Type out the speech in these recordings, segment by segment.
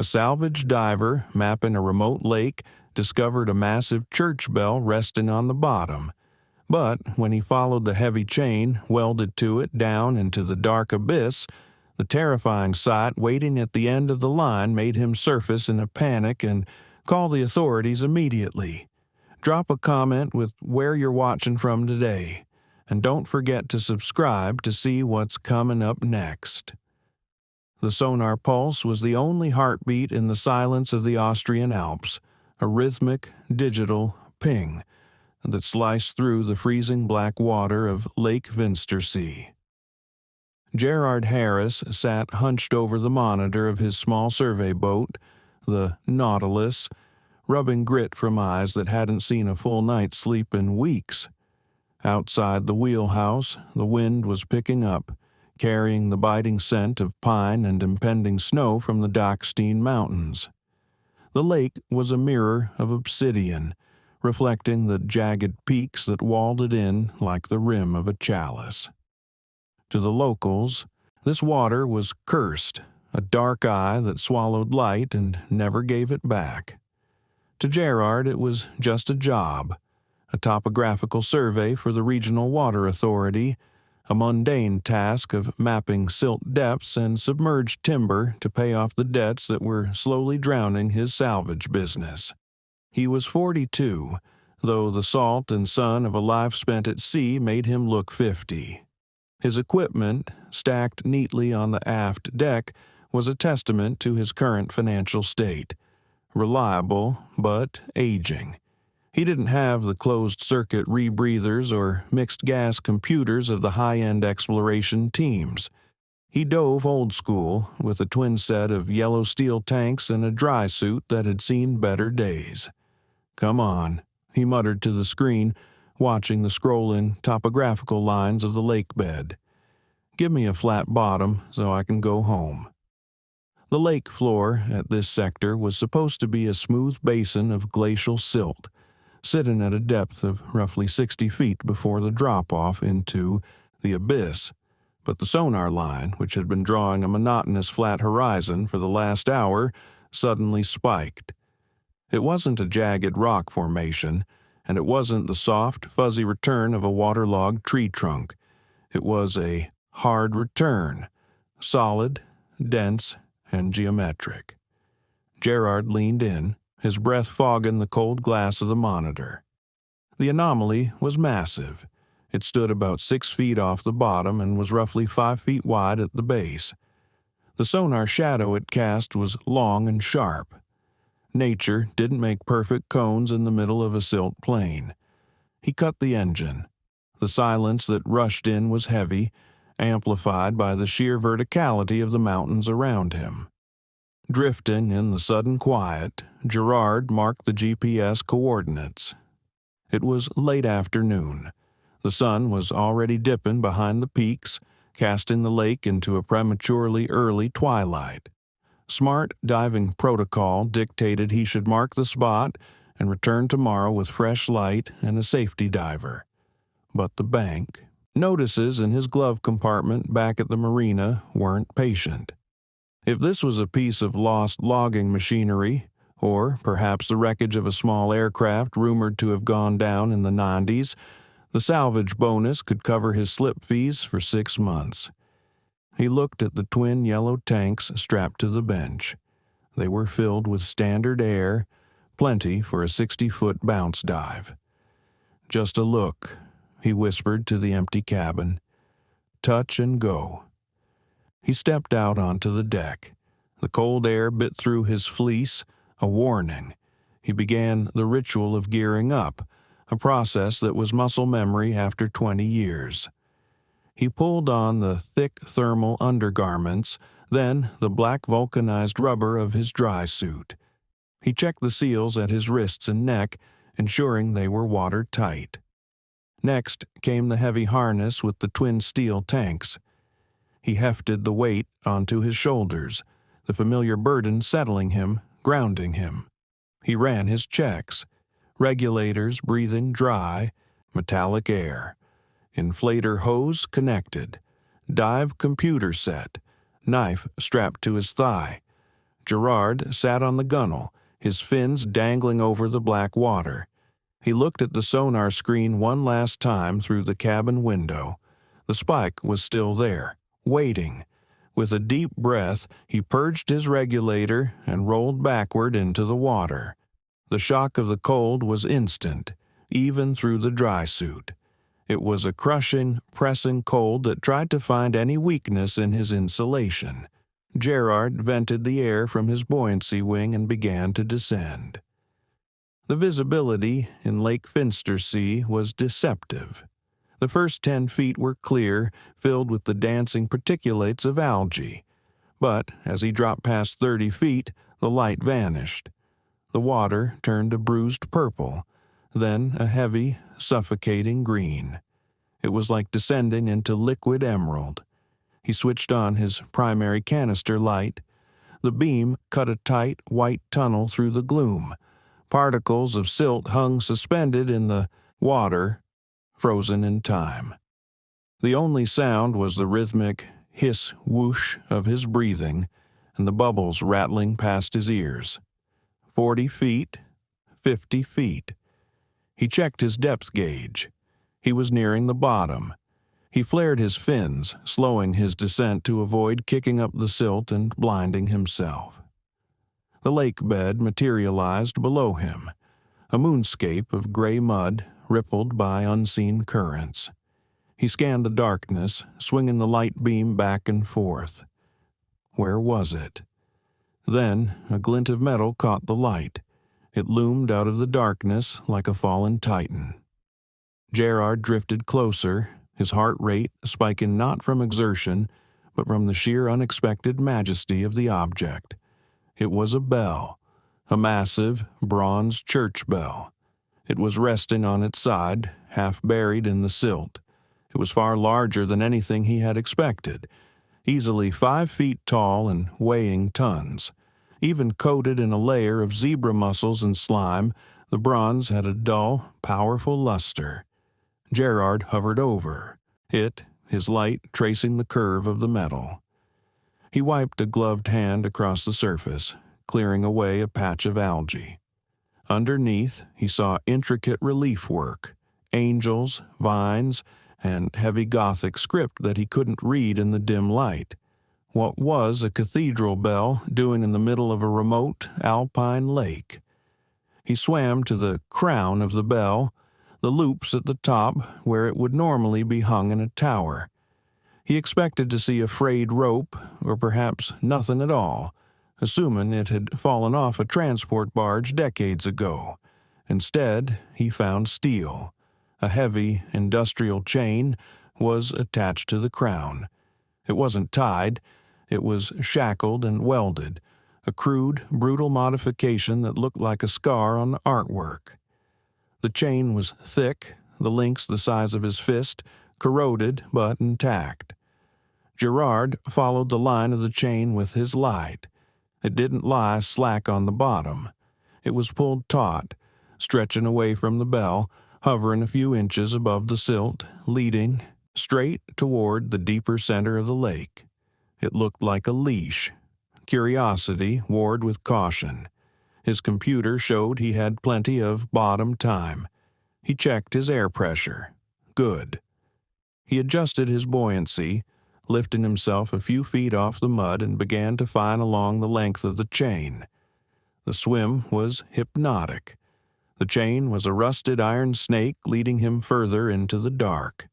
salvage diver mapping a remote lake discovered a massive church bell resting on the bottom. But when he followed the heavy chain welded to it down into the dark abyss, the terrifying sight waiting at the end of the line made him surface in a panic and call the authorities immediately. Drop a comment with where you're watching from today, and don't forget to subscribe to see what's coming up next. The sonar pulse was the only heartbeat in the silence of the Austrian Alps, a rhythmic, digital ping that sliced through the freezing black water of Lake Winstersee. Gerard Harris sat hunched over the monitor of his small survey boat, the Nautilus, rubbing grit from eyes that hadn't seen a full night's sleep in weeks. Outside the wheelhouse, the wind was picking up, carrying the biting scent of pine and impending snow from the Dachstein Mountains. The lake was a mirror of obsidian, reflecting the jagged peaks that walled it in like the rim of a chalice. To the locals, this water was cursed, a dark eye that swallowed light and never gave it back. To Gerard, it was just a job, a topographical survey for the Regional Water Authority, a mundane task of mapping silt depths and submerged timber to pay off the debts that were slowly drowning his salvage business. He was 42, though the salt and sun of a life spent at sea made him look 50. His equipment, stacked neatly on the aft deck, was a testament to his current financial state. Reliable, but aging. He didn't have the closed-circuit rebreathers or mixed-gas computers of the high-end exploration teams. He dove old school, with a twin set of yellow steel tanks and a dry suit that had seen better days. "Come on," he muttered to the screen, watching the scrolling topographical lines of the lake bed. "Give me a flat bottom so I can go home." The lake floor at this sector was supposed to be a smooth basin of glacial silt, sitting at a depth of roughly 60 feet before the drop-off into the abyss. But the sonar line, which had been drawing a monotonous flat horizon for the last hour, suddenly spiked. It wasn't a jagged rock formation, and it wasn't the soft, fuzzy return of a waterlogged tree trunk. It was a hard return, solid, dense, and geometric. Gerard leaned in, his breath fogging the cold glass of the monitor. The anomaly was massive. It stood about 6 feet off the bottom and was roughly 5 feet wide at the base. The sonar shadow it cast was long and sharp. Nature didn't make perfect cones in the middle of a silt plain. He cut the engine. The silence that rushed in was heavy, amplified by the sheer verticality of the mountains around him. Drifting in the sudden quiet, Gerard marked the GPS coordinates. It was late afternoon. The sun was already dipping behind the peaks, casting the lake into a prematurely early twilight. Smart diving protocol dictated he should mark the spot and return tomorrow with fresh light and a safety diver. But the bank, notices in his glove compartment back at the marina, weren't patient. If this was a piece of lost logging machinery, or perhaps the wreckage of a small aircraft rumored to have gone down in the 90s, the salvage bonus could cover his slip fees for 6 months. He looked at the twin yellow tanks strapped to the bench. They were filled with standard air, plenty for a 60-foot bounce dive. "Just a look," he whispered to the empty cabin. "Touch and go." He stepped out onto the deck. The cold air bit through his fleece, a warning. He began the ritual of gearing up, a process that was muscle memory after 20 years. He pulled on the thick thermal undergarments, then the black vulcanized rubber of his dry suit. He checked the seals at his wrists and neck, ensuring they were watertight. Next came the heavy harness with the twin steel tanks. He hefted the weight onto his shoulders, the familiar burden settling him, grounding him. He ran his checks. Regulators breathing dry, metallic air. Inflator hose connected. Dive computer set. Knife strapped to his thigh. Gerard sat on the gunwale, his fins dangling over the black water. He looked at the sonar screen one last time through the cabin window. The spike was still there, waiting. With a deep breath, he purged his regulator and rolled backward into the water. The shock of the cold was instant, even through the dry suit. It was a crushing, pressing cold that tried to find any weakness in his insulation. Gerard vented the air from his buoyancy wing and began to descend. The visibility in Lake Finstersea was deceptive. The first 10 feet were clear, filled with the dancing particulates of algae. But as he dropped past 30 feet, the light vanished. The water turned a bruised purple, then a heavy, suffocating green. It was like descending into liquid emerald. He switched on his primary canister light. The beam cut a tight, white tunnel through the gloom. Particles of silt hung suspended in the water, frozen in time. The only sound was the rhythmic hiss-whoosh of his breathing and the bubbles rattling past his ears. 40 feet, 50 feet. He checked his depth gauge. He was nearing the bottom. He flared his fins, slowing his descent to avoid kicking up the silt and blinding himself. The lake bed materialized below him, a moonscape of gray mud rippled by unseen currents. He scanned the darkness, swinging the light beam back and forth. Where was it? Then a glint of metal caught the light. It loomed out of the darkness like a fallen titan. Gerard drifted closer, his heart rate spiking not from exertion, but from the sheer unexpected majesty of the object. It was a bell, a massive bronze church bell. It was resting on its side, half buried in the silt. It was far larger than anything he had expected, easily 5 feet tall and weighing tons. Even coated in a layer of zebra mussels and slime, the bronze had a dull, powerful luster. Gerard hovered over it, his light tracing the curve of the metal. He wiped a gloved hand across the surface, clearing away a patch of algae. Underneath, he saw intricate relief work, angels, vines, and heavy Gothic script that he couldn't read in the dim light. What was a cathedral bell doing in the middle of a remote alpine lake? He swam to the crown of the bell, the loops at the top where it would normally be hung in a tower. He expected to see a frayed rope, or perhaps nothing at all, assuming it had fallen off a transport barge decades ago. Instead, he found steel. A heavy, industrial chain was attached to the crown. It wasn't tied. It was shackled and welded, a crude, brutal modification that looked like a scar on the artwork. The chain was thick, the links the size of his fist, corroded but intact. Gerard followed the line of the chain with his light. It didn't lie slack on the bottom. It was pulled taut, stretching away from the bell, hovering a few inches above the silt, leading straight toward the deeper center of the lake. It looked like a leash. Curiosity warred with caution. His computer showed he had plenty of bottom time. He checked his air pressure. Good. He adjusted his buoyancy, lifting himself a few feet off the mud and began to fine along the length of the chain. The swim was hypnotic. The chain was a rusted iron snake leading him further into the dark.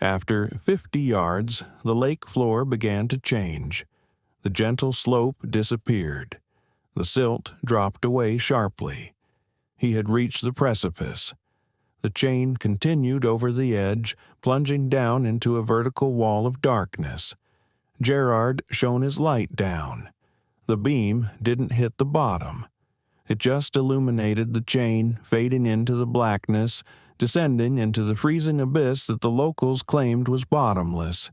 After 50 yards, the lake floor began to change. The gentle slope disappeared. The silt dropped away sharply. He had reached the precipice. The chain continued over the edge, plunging down into a vertical wall of darkness. Gerard shone his light down. The beam didn't hit the bottom. It just illuminated the chain, fading into the blackness, descending into the freezing abyss that the locals claimed was bottomless.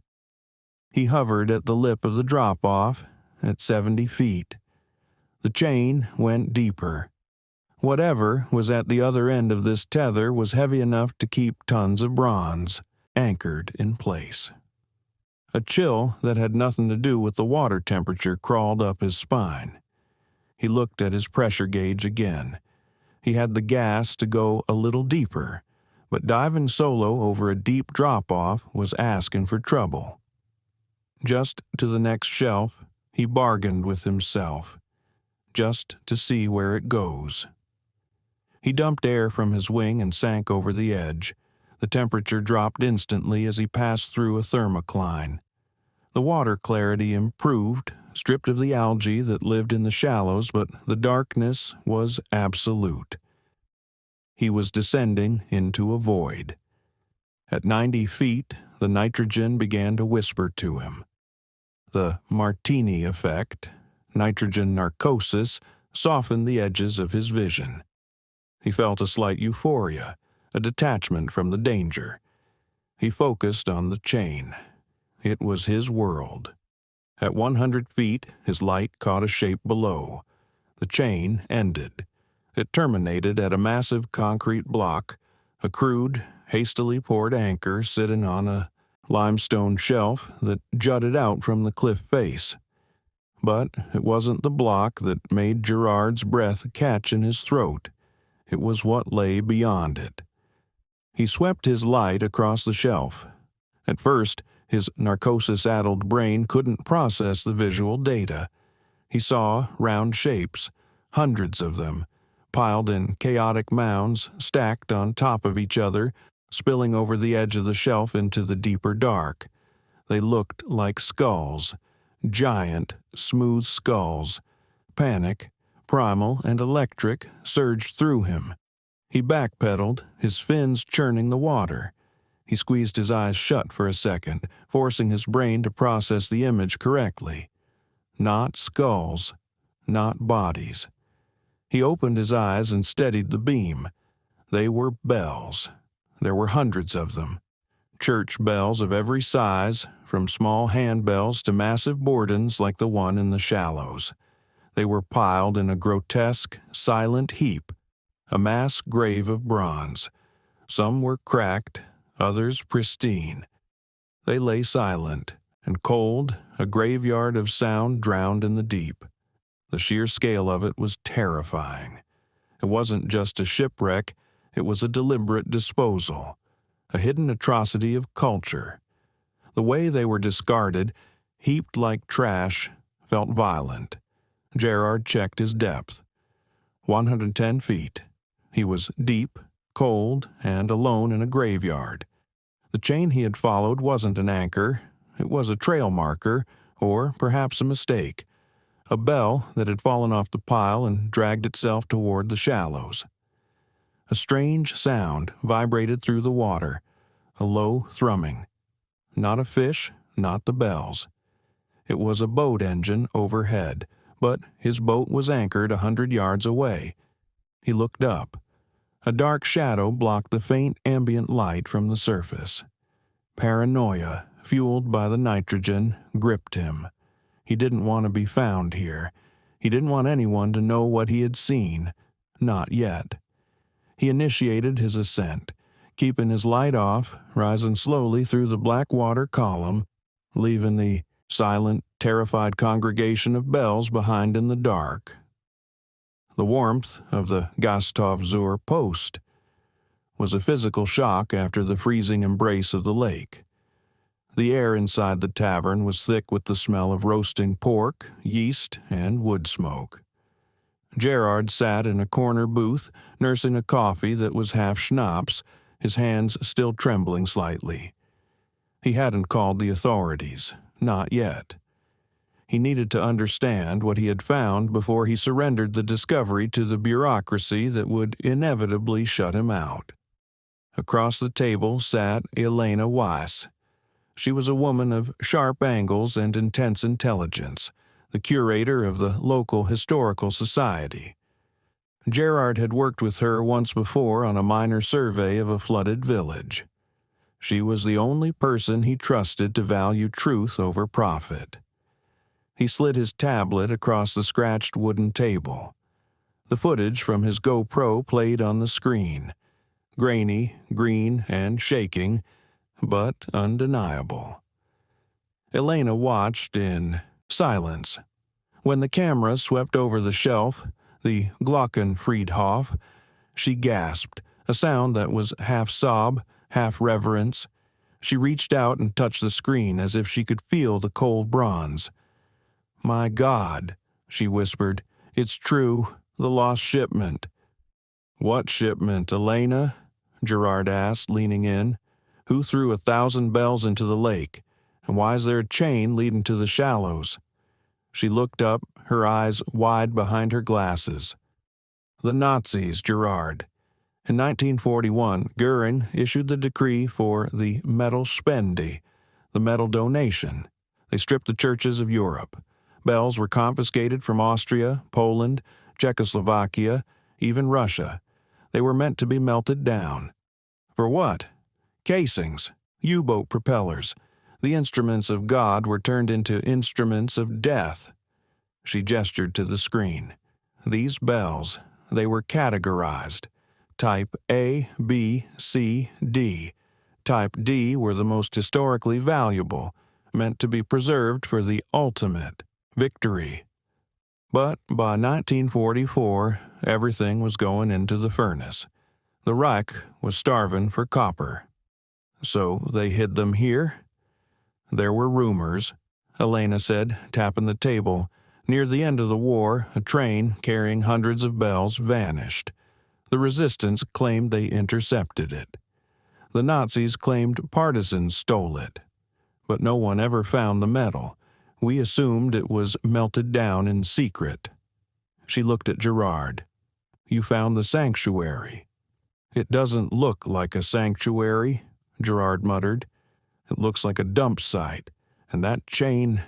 He hovered at the lip of the drop-off, at 70 feet. The chain went deeper. Whatever was at the other end of this tether was heavy enough to keep tons of bronze, anchored in place. A chill that had nothing to do with the water temperature crawled up his spine. He looked at his pressure gauge again. He had the gas to go a little deeper, but diving solo over a deep drop-off was asking for trouble. Just to the next shelf, he bargained with himself, just to see where it goes. He dumped air from his wing and sank over the edge. The temperature dropped instantly as he passed through a thermocline. The water clarity improved, stripped of the algae that lived in the shallows, but the darkness was absolute. He was descending into a void. At 90 feet, the nitrogen began to whisper to him. The Martini effect, nitrogen narcosis, softened the edges of his vision. He felt a slight euphoria, a detachment from the danger. He focused on the chain. It was his world. At 100 feet, his light caught a shape below. The chain ended. It terminated at a massive concrete block, a crude, hastily poured anchor sitting on a limestone shelf that jutted out from the cliff face. But it wasn't the block that made Gerard's breath catch in his throat. It was what lay beyond it. He swept his light across the shelf. At first, his narcosis-addled brain couldn't process the visual data. He saw round shapes, hundreds of them, piled in chaotic mounds, stacked on top of each other, spilling over the edge of the shelf into the deeper dark. They looked like skulls, giant, smooth skulls. Panic, primal and electric, surged through him. He backpedaled, his fins churning the water. He squeezed his eyes shut for a second, forcing his brain to process the image correctly. Not skulls, not bodies. He opened his eyes and steadied the beam. They were bells. There were hundreds of them. Church bells of every size, from small handbells to massive bourdons like the one in the shallows. They were piled in a grotesque, silent heap, a mass grave of bronze. Some were cracked, others pristine. They lay silent and cold, a graveyard of sound drowned in the deep. The sheer scale of it was terrifying. It wasn't just a shipwreck, it was a deliberate disposal, a hidden atrocity of culture. The way they were discarded, heaped like trash, felt violent. Gerard checked his depth. 110 feet. He was deep, cold, and alone in a graveyard. The chain he had followed wasn't an anchor. It was a trail marker, or perhaps a mistake. A bell that had fallen off the pile and dragged itself toward the shallows. A strange sound vibrated through the water, a low thrumming. Not a fish, not the bells. It was a boat engine overhead, but his boat was anchored 100 yards away. He looked up. A dark shadow blocked the faint ambient light from the surface. Paranoia, fueled by the nitrogen, gripped him. He didn't want to be found here. He didn't want anyone to know what he had seen. Not yet. He initiated his ascent, keeping his light off, rising slowly through the black water column, leaving the silent, terrified congregation of bells behind in the dark. The warmth of the Gasthof zur Post was a physical shock after the freezing embrace of the lake. The air inside the tavern was thick with the smell of roasting pork, yeast, and wood smoke. Gerard sat in a corner booth, nursing a coffee that was half schnapps, his hands still trembling slightly. He hadn't called the authorities, not yet. He needed to understand what he had found before he surrendered the discovery to the bureaucracy that would inevitably shut him out. Across the table sat Elena Weiss. She was a woman of sharp angles and intense intelligence, the curator of the local historical society. Gerard had worked with her once before on a minor survey of a flooded village. She was the only person he trusted to value truth over profit. He slid his tablet across the scratched wooden table. The footage from his GoPro played on the screen, grainy, green, and shaking, but undeniable. Elena watched in silence. When the camera swept over the shelf, the Glockenfriedhof, she gasped, a sound that was half sob, half reverence. She reached out and touched the screen as if she could feel the cold bronze. "My God," she whispered, "it's true, the lost shipment." "What shipment, Elena?" Gerard asked, leaning in. "Who threw 1,000 bells into the lake? And why is there a chain leading to the shallows?" She looked up, her eyes wide behind her glasses. "The Nazis, Gerard. In 1941, Goering issued the decree for the Metal-Spende, the metal donation. They stripped the churches of Europe. Bells were confiscated from Austria, Poland, Czechoslovakia, even Russia. They were meant to be melted down. For what? Casings, U-boat propellers. The instruments of God were turned into instruments of death." She gestured to the screen. "These bells, they were categorized. Type A, B, C, D. Type D were the most historically valuable, meant to be preserved for the ultimate victory. But by 1944, everything was going into the furnace. The Reich was starving for copper. So they hid them here?" "There were rumors," Elena said, tapping the table. "Near the end of the war, a train carrying hundreds of bells vanished. The resistance claimed they intercepted it. The Nazis claimed partisans stole it. But no one ever found the metal. We assumed it was melted down in secret." She looked at Gerard. "You found the sanctuary." "It doesn't look like a sanctuary," Gerard muttered. "It looks like a dump site. And that chain,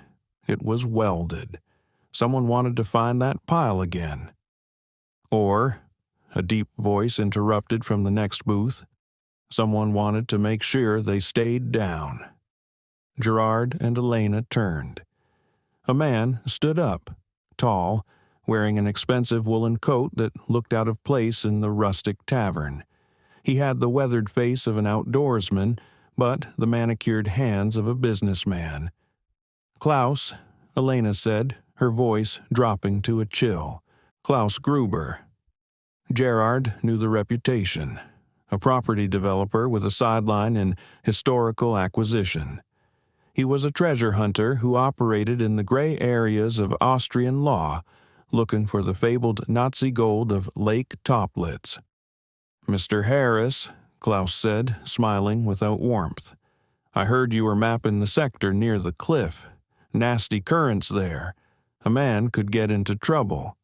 it was welded. Someone wanted to find that pile again. Or," a deep voice interrupted from the next booth, "someone wanted to make sure they stayed down." Gerard and Elena turned. A man stood up, tall, wearing an expensive woolen coat that looked out of place in the rustic tavern. He had the weathered face of an outdoorsman, but the manicured hands of a businessman. "Klaus," Elena said, her voice dropping to a chill. "Klaus Gruber." Gerard knew the reputation. A property developer with a sideline in historical acquisition. He was a treasure hunter who operated in the gray areas of Austrian law, looking for the fabled Nazi gold of Lake Toplitz. "Mr. Harris," Klaus said, smiling without warmth. "I heard you were mapping the sector near the cliff. Nasty currents there. A man could get into trouble."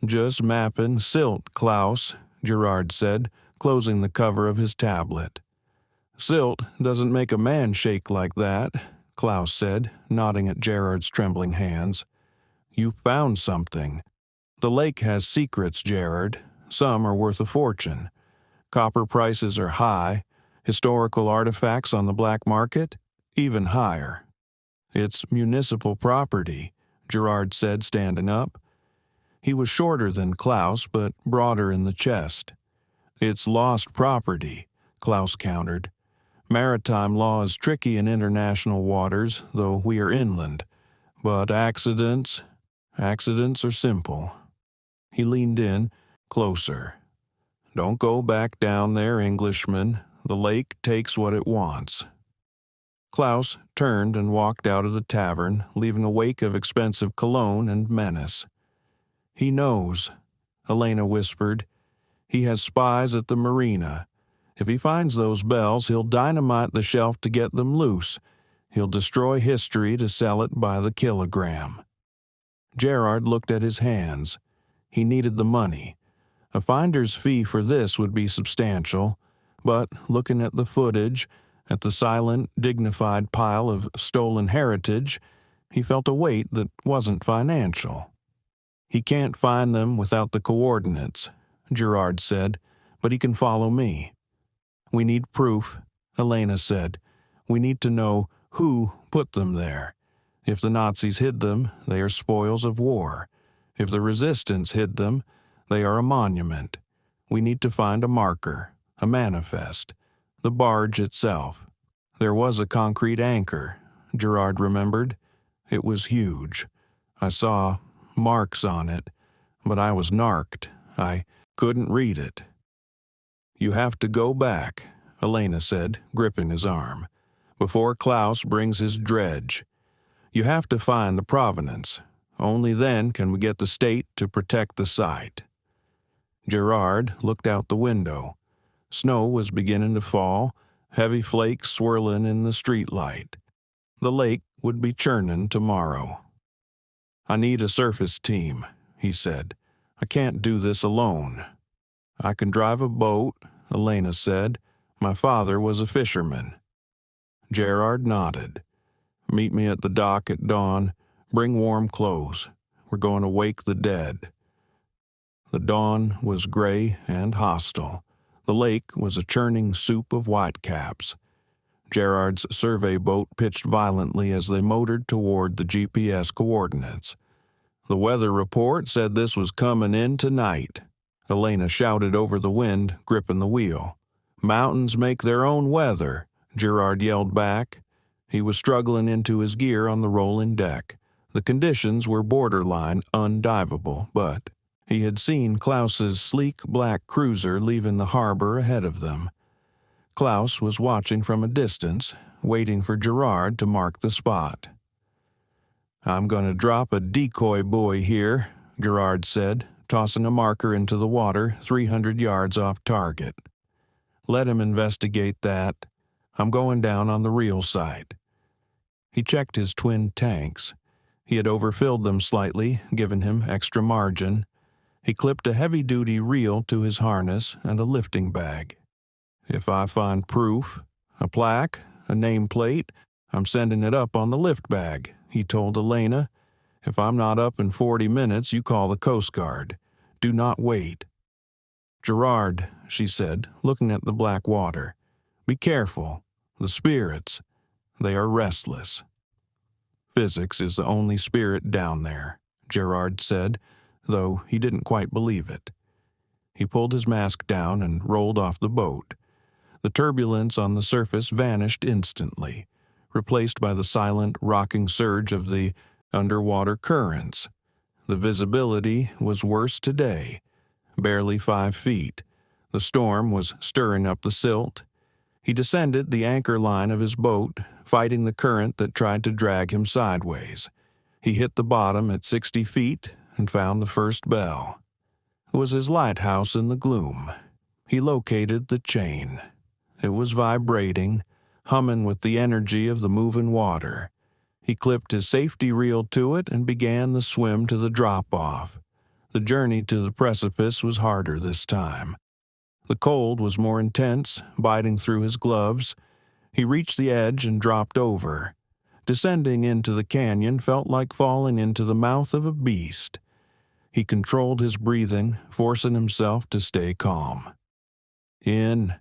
"Just mapping silt, Klaus," Gerard said, closing the cover of his tablet. "Silt doesn't make a man shake like that," Klaus said, nodding at Gerard's trembling hands. "You found something. The lake has secrets, Gerard. Some are worth a fortune. Copper prices are high. Historical artifacts on the black market, even higher." "It's municipal property," Gerard said, standing up. He was shorter than Klaus, but broader in the chest. "It's lost property," Klaus countered. "Maritime law is tricky in international waters, though we are inland. But accidents are simple." He leaned in, closer. "Don't go back down there, Englishman. The lake takes what it wants." Klaus turned and walked out of the tavern, leaving a wake of expensive cologne and menace. "He knows," Elena whispered. "He has spies at the marina. If he finds those bells, he'll dynamite the shelf to get them loose. He'll destroy history to sell it by the kilogram." Gerard looked at his hands. He needed the money. A finder's fee for this would be substantial, but looking at the footage, at the silent, dignified pile of stolen heritage, he felt a weight that wasn't financial. "He can't find them without the coordinates," Gerard said, "but he can follow me." "We need proof," Elena said. "We need to know who put them there. If the Nazis hid them, they are spoils of war. If the resistance hid them, they are a monument. We need to find a marker, a manifest, the barge itself." "There was a concrete anchor," Gerard remembered. "It was huge. I saw marks on it, but I was narked. I couldn't read it. You have to go back, Elena said, gripping his arm, before Klaus brings his dredge. You have to find the provenance. Only then can we get the state to protect the site. Gerard looked out the window. Snow was beginning to fall, heavy flakes swirling in the streetlight. The lake would be churning tomorrow. I need a surface team, he said. I can't do this alone. I can drive a boat, Elena said. My father was a fisherman. Gerard nodded. Meet me at the dock at dawn. Bring warm clothes. We're going to wake the dead. The dawn was gray and hostile. The lake was a churning soup of whitecaps. Gerard's survey boat pitched violently as they motored toward the GPS coordinates. The weather report said this was coming in tonight. Elena shouted over the wind, gripping the wheel. Mountains make their own weather, Gerard yelled back. He was struggling into his gear on the rolling deck. The conditions were borderline undivable, but he had seen Klaus's sleek black cruiser leaving the harbor ahead of them. Klaus was watching from a distance, waiting for Gerard to mark the spot. I'm going to drop a decoy buoy here, Gerard said, tossing a marker into the water 300 yards off target. Let him investigate that. I'm going down on the reel side. He checked his twin tanks. He had overfilled them slightly, giving him extra margin. He clipped a heavy-duty reel to his harness and a lifting bag. If I find proof, a plaque, a nameplate, I'm sending it up on the lift bag, he told Elena. If I'm not up in 40 minutes, you call the Coast Guard. Do not wait. Gerard, she said, looking at the black water, be careful. The spirits, they are restless. Physics is the only spirit down there, Gerard said, though he didn't quite believe it. He pulled his mask down and rolled off the boat. The turbulence on the surface vanished instantly, replaced by the silent, rocking surge of the underwater currents. The visibility was worse today, barely 5 feet. The storm was stirring up the silt. He descended the anchor line of his boat, fighting the current that tried to drag him sideways. He hit the bottom at 60 feet and found the first bell. It was his lighthouse in the gloom. He located the chain. It was vibrating, humming with the energy of the moving water. He clipped his safety reel to it and began the swim to the drop-off. The journey to the precipice was harder this time. The cold was more intense, biting through his gloves. He reached the edge and dropped over. Descending into the canyon felt like falling into the mouth of a beast. He controlled his breathing, forcing himself to stay calm. In,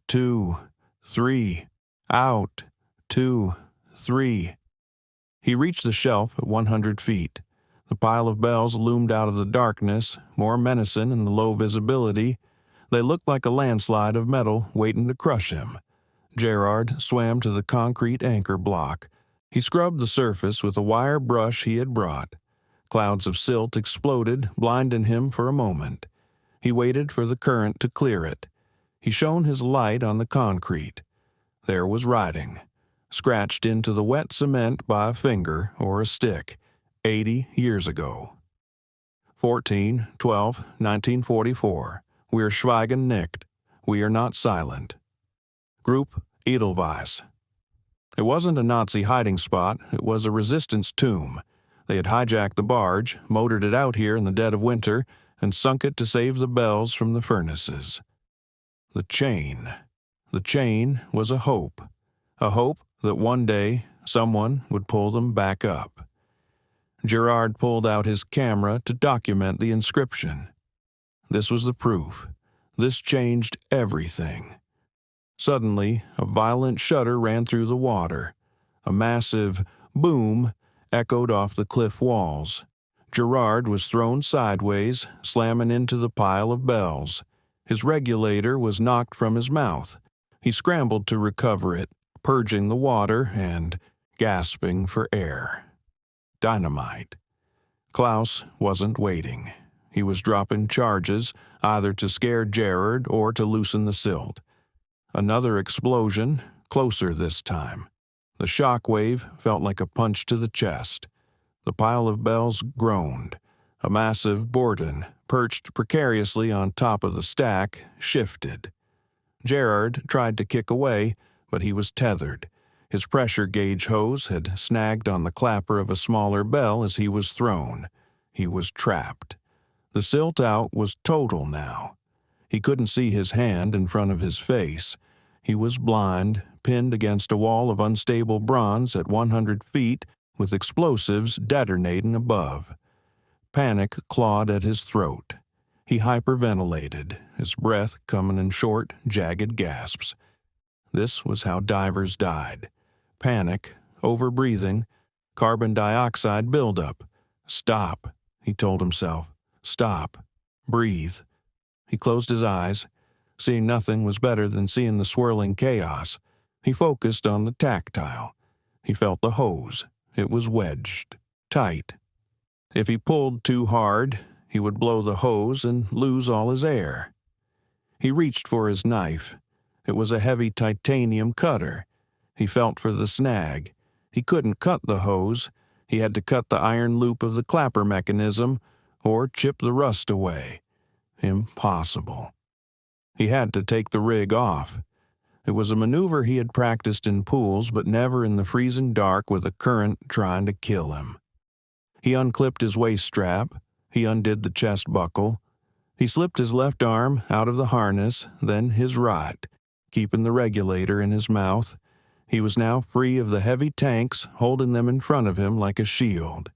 2, 3, out, 2, 3. He reached the shelf at 100 feet. The pile of bells loomed out of the darkness, more menacing in the low visibility. They looked like a landslide of metal waiting to crush him. Gerard swam to the concrete anchor block. He scrubbed the surface with a wire brush he had brought. Clouds of silt exploded, blinding him for a moment. He waited for the current to clear it. He shone his light on the concrete. There was writing, scratched into the wet cement by a finger or a stick, 80 years ago. 14/12/1944. Wir schweigen nicht. We are not silent. Group Edelweiss. It wasn't a Nazi hiding spot, it was a resistance tomb. They had hijacked the barge, motored it out here in the dead of winter, and sunk it to save the bells from the furnaces. The chain. The chain was a hope that one day someone would pull them back up. Gerard pulled out his camera to document the inscription. This was the proof. This changed everything. Suddenly, a violent shudder ran through the water. A massive boom echoed off the cliff walls. Gerard was thrown sideways, slamming into the pile of bells. His regulator was knocked from his mouth. He scrambled to recover it, purging the water and gasping for air. Dynamite. Klaus wasn't waiting. He was dropping charges, either to scare Gerard or to loosen the silt. Another explosion, closer this time. The shock wave felt like a punch to the chest. The pile of bells groaned. A massive Borden, perched precariously on top of the stack, shifted. Gerard tried to kick away, but he was tethered. His pressure gauge hose had snagged on the clapper of a smaller bell as he was thrown. He was trapped. The silt out was total now. He couldn't see his hand in front of his face. He was blind, pinned against a wall of unstable bronze at 100 feet, with explosives detonating above. Panic clawed at his throat. He hyperventilated, his breath coming in short, jagged gasps. This was how divers died. Panic, overbreathing, carbon dioxide buildup. Stop, he told himself. Stop. Breathe. He closed his eyes. Seeing nothing was better than seeing the swirling chaos. He focused on the tactile. He felt the hose. It was wedged, tight. If he pulled too hard, he would blow the hose and lose all his air. He reached for his knife. It was a heavy titanium cutter. He felt for the snag. He couldn't cut the hose. He had to cut the iron loop of the clapper mechanism or chip the rust away. Impossible. He had to take the rig off. It was a maneuver he had practiced in pools, but never in the freezing dark with a current trying to kill him. He unclipped his waist strap. He undid the chest buckle. He slipped his left arm out of the harness, then his right, keeping the regulator in his mouth. He was now free of the heavy tanks, holding them in front of him like a shield.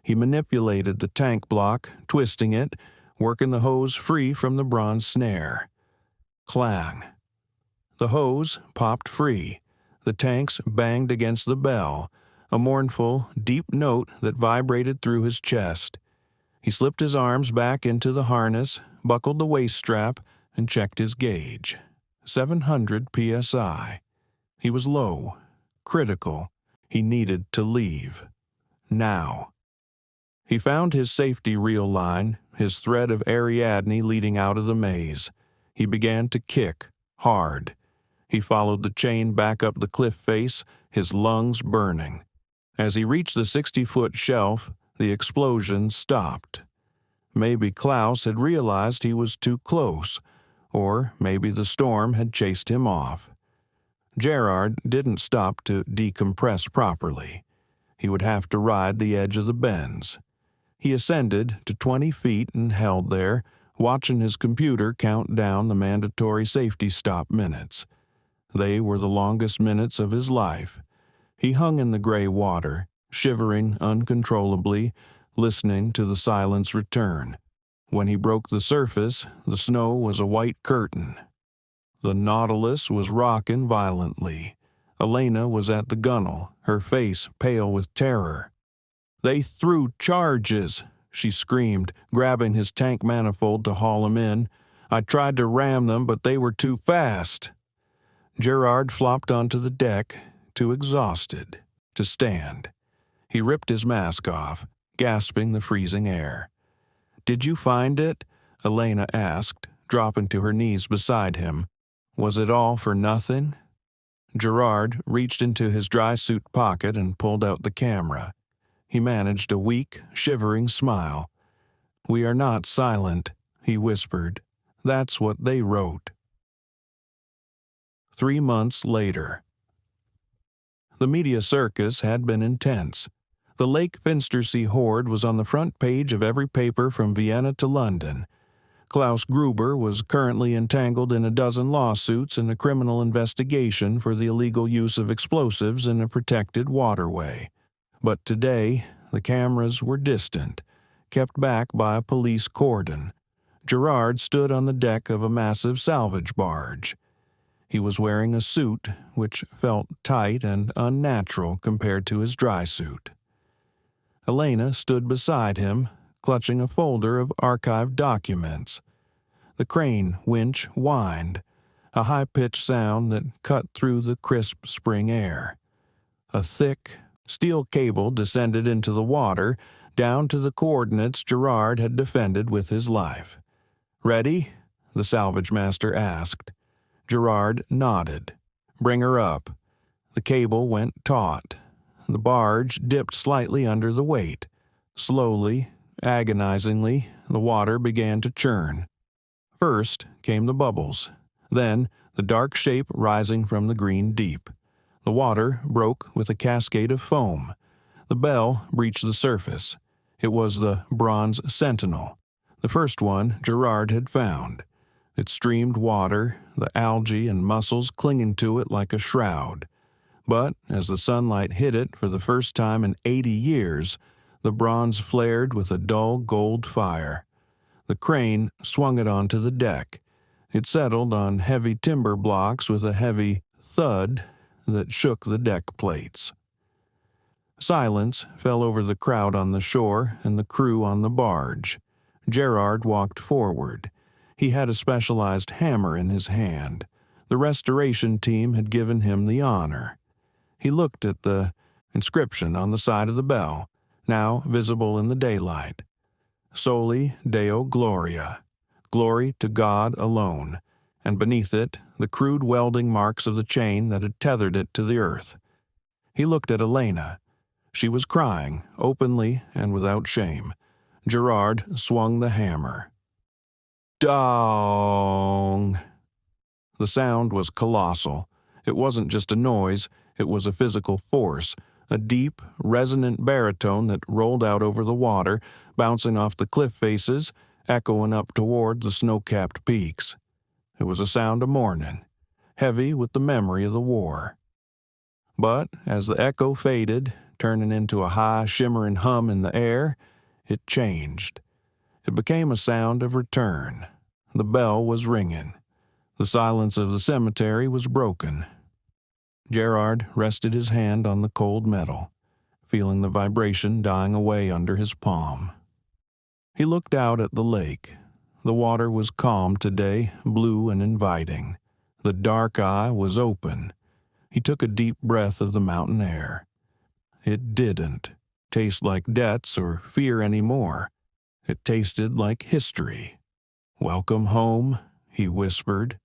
He manipulated the tank block, twisting it, working the hose free from the bronze snare. Clang. The hose popped free. The tanks banged against the bell, a mournful, deep note that vibrated through his chest. He slipped his arms back into the harness, buckled the waist strap, and checked his gauge. 700 psi. He was low, critical. He needed to leave. Now. He found his safety reel line, his thread of Ariadne leading out of the maze. He began to kick, hard. He followed the chain back up the cliff face, his lungs burning. As he reached the 60-foot shelf, the explosion stopped. Maybe Klaus had realized he was too close, or maybe the storm had chased him off. Gerard didn't stop to decompress properly. He would have to ride the edge of the bends. He ascended to 20 feet and held there, watching his computer count down the mandatory safety stop minutes. They were the longest minutes of his life. He hung in the gray water, shivering uncontrollably, listening to the silence return. When he broke the surface, the snow was a white curtain. The Nautilus was rocking violently. Elena was at the gunwale, her face pale with terror. "They threw charges," she screamed, grabbing his tank manifold to haul him in. "I tried to ram them, but they were too fast." Gerard flopped onto the deck, too exhausted to stand. He ripped his mask off, gasping the freezing air. "Did you find it?" Elena asked, dropping to her knees beside him. "Was it all for nothing?" Gerard reached into his dry suit pocket and pulled out the camera. He managed a weak, shivering smile. "We are not silent," he whispered. "That's what they wrote." 3 months later. The media circus had been intense. The Lake Finstersee horde was on the front page of every paper from Vienna to London. Klaus Gruber was currently entangled in a dozen lawsuits and a criminal investigation for the illegal use of explosives in a protected waterway. But today, the cameras were distant, kept back by a police cordon. Gerard stood on the deck of a massive salvage barge. He was wearing a suit which felt tight and unnatural compared to his dry suit. Elena stood beside him, clutching a folder of archived documents. The crane winch whined, a high-pitched sound that cut through the crisp spring air. A thick, steel cable descended into the water, down to the coordinates Gerard had defended with his life. "Ready?" the salvage master asked. Gerard nodded. "Bring her up." The cable went taut. The barge dipped slightly under the weight. Slowly, agonizingly, the water began to churn. First came the bubbles, then the dark shape rising from the green deep. The water broke with a cascade of foam. The bell breached the surface. It was the bronze sentinel, the first one Gerard had found. It streamed water, the algae and mussels clinging to it like a shroud. But as the sunlight hit it for the first time in 80 years, the bronze flared with a dull gold fire. The crane swung it onto the deck. It settled on heavy timber blocks with a heavy thud that shook the deck plates. Silence fell over the crowd on the shore and the crew on the barge. Gerard walked forward. He had a specialized hammer in his hand. The restoration team had given him the honor. He looked at the inscription on the side of the bell, now visible in the daylight. Soli Deo Gloria, glory to God alone, and beneath it the crude welding marks of the chain that had tethered it to the earth. He looked at Elena. She was crying, openly and without shame. Gerard swung the hammer. Dong! The sound was colossal. It wasn't just a noise, it was a physical force, a deep, resonant baritone that rolled out over the water, bouncing off the cliff faces, echoing up toward the snow-capped peaks. It was a sound of mourning, heavy with the memory of the war. But as the echo faded, turning into a high, shimmering hum in the air, it changed. It became a sound of return. The bell was ringing. The silence of the cemetery was broken. Gerard rested his hand on the cold metal, feeling the vibration dying away under his palm. He looked out at the lake. The water was calm today, blue and inviting. The dark eye was open. He took a deep breath of the mountain air. It didn't taste like debts or fear anymore. It tasted like history. "Welcome home," he whispered.